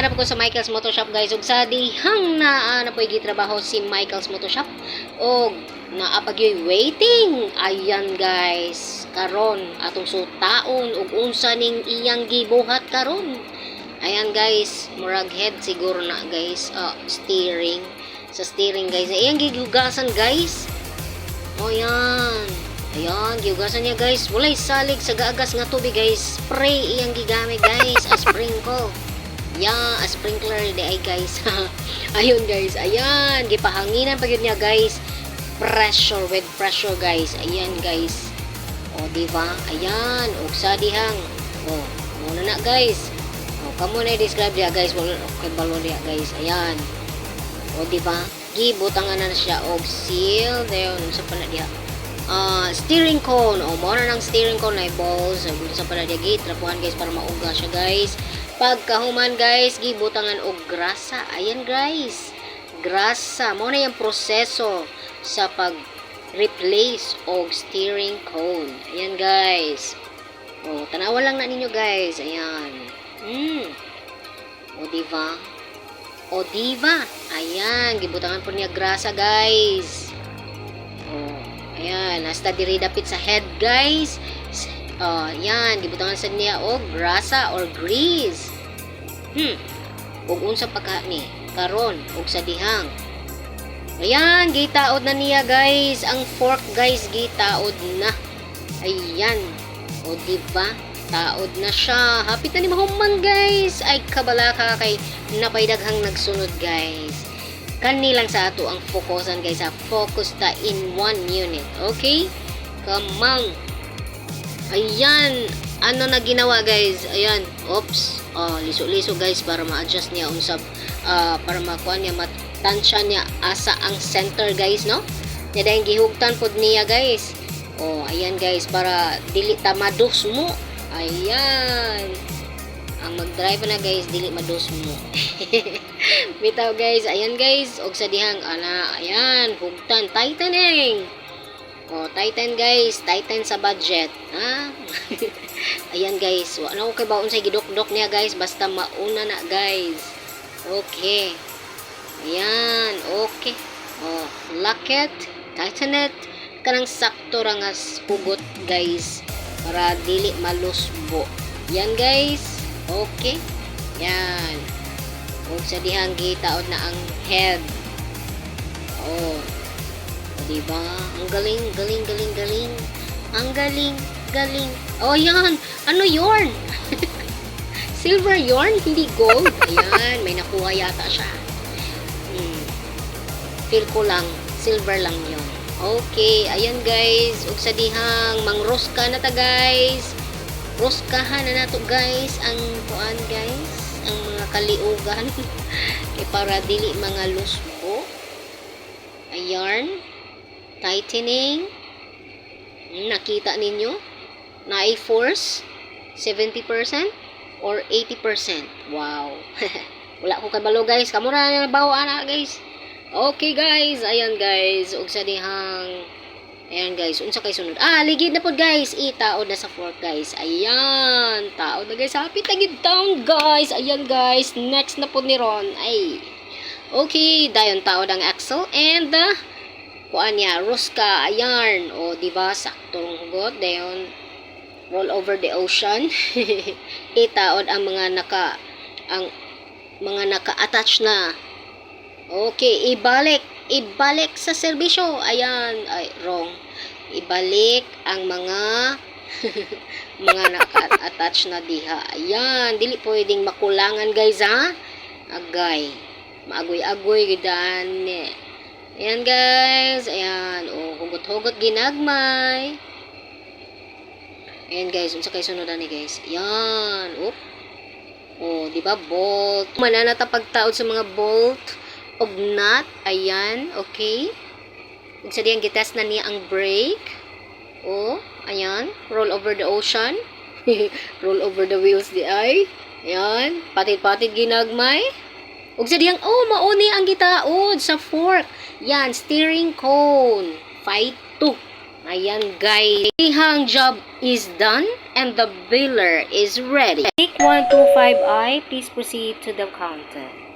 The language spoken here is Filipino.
na po ko sa Michael's Motor Shop guys. Ug sa dihang na po gitrabaho si Michael's Motor Shop. Og naapagyoy waiting. Ayan guys. Karon atong sutaon ug unsa ning iyang gibuhat karon. Ayan guys, murag head siguro na guys. Steering. Sa steering guys. Ayan gihugasan guys. O yan. Ayan, gihugasan niya guys. Walay salig sa gaagas nga tubig guys. Spray iyang gigamit guys. A sprinkle. Yeah, a sprinkler di ay guys. Ayun guys. Ayan, gipahanginan pa yun niya guys. Pressure with pressure guys. Ayan guys. O diba? Ayan, og sa dihang. O, muna na guys. O, kamo na i-describe diya guys. Okay, balo diya guys. Ayan. O diba? Gibutangan na siya og seal. Dayon, sa pala diya. Steering cone. O, muna ng steering cone na balls. Sa pala diya gate. Trapuhan guys para mauga siya guys. Pagkahuman guys, gibutangan og grasa. Ayan guys. Grasa. Muna yung proseso sa pag-replace og steering cone. Ayan guys. O, tanawan lang na ninyo guys. Ayan. O, diba? O, diba? Ayan. Gibutangan po niya grasa guys. O, ayan. Nasta diri dapit sa head guys. Yan, gibutangan sa niya og grasa or grease. Ug unsa pa ka ni karon og sa dihang. Ayan, gitaod na niya guys. Ang fork guys gitaod na. Ayan. O diba? Taod na siya. Hapit na ni mahuman guys. Ay kabalaka kay napaydaghang nagsunod guys. Kani lang sa ato ang fokusan guys. Focus ta in one unit. Okay? Kamang. Ayan, ano na ginawa guys? Ayan, oops. Liso-liso guys para ma-adjust niya unsab para makuha niya matansya niya asa ang center guys, no? Nya dahil gihugtan pod niya guys. Ayan guys para dili ta mados mo. Ayan. Ang mag-drive na guys dili mados mo. Bitaw guys, ayan guys, og sa dihang ayan, hugtan tightening. Tighten guys, tighten sa budget, ha? Ayan guys, wala ko kay baon sa gidok-dok niya guys, basta mauna na guys. Okay. Ayan, okay. Lock it, tighten it, kanang sakto ra nga pugot guys, para dili malusbo. Yan guys, okay. Yan. Og sa dihang gitaod na ang head. Diba? Ang galing, galing, galing, galing. Ang galing, galing. Yan. Ano yarn? Silver yarn, hindi gold. Ayan, may nakuha yata siya. Feel ko lang, silver lang yun. Okay, ayan guys. Ug sa dihang, mangroska na ta guys. Roskahan na nato guys. Ang kuan guys. Ang mga kaliugan. Para dili mga lusbo. Ayan. Tightening. Nakita ninyo? Na-force 70% or 80%. Wow. Wala ko kabalo guys. Kamura na bawo ana guys. Okay guys. Ayan guys. Ug sa dihang. Ayan guys. Unsa kay sunod? Ligid na pod guys. Taod na sa fork guys. Ayan. Taod na guys. Happy tagid down guys. Ayan guys. Next na pod ni Ron. Ay. Okay. Dayon taod ang axle and kuan niya, ruska, yarn. Diba, saktong hugot. Dayon, roll over the ocean. Itaod ang mga naka-attach na. Okay, ibalik sa serbisyo. Ayan, ay, wrong. Ibalik ang mga mga naka-attach na diha. Ayan, dili pwedeng makulangan guys, ha? Agay. Maagoy-agoy, gidan. Ayan guys, ayan, hugot-hugot ginagmay. Ayan guys, unsa kay sunodan ni guys? Ayan, diba bolt. Mananata pagtaod sa mga bolt og nut, ayan, okay. Ug sa diyang gitest na niya ang brake. Ayan, roll over the ocean. Roll over the wheels di ay. Ayan, patid-patid ginagmay. Ug sa diyang mauni ang gitaod sa fork. Yan, steering cone. Fight 2. Ayan guys. Ihang job is done and the baler is ready. 8125I, please proceed to the counter.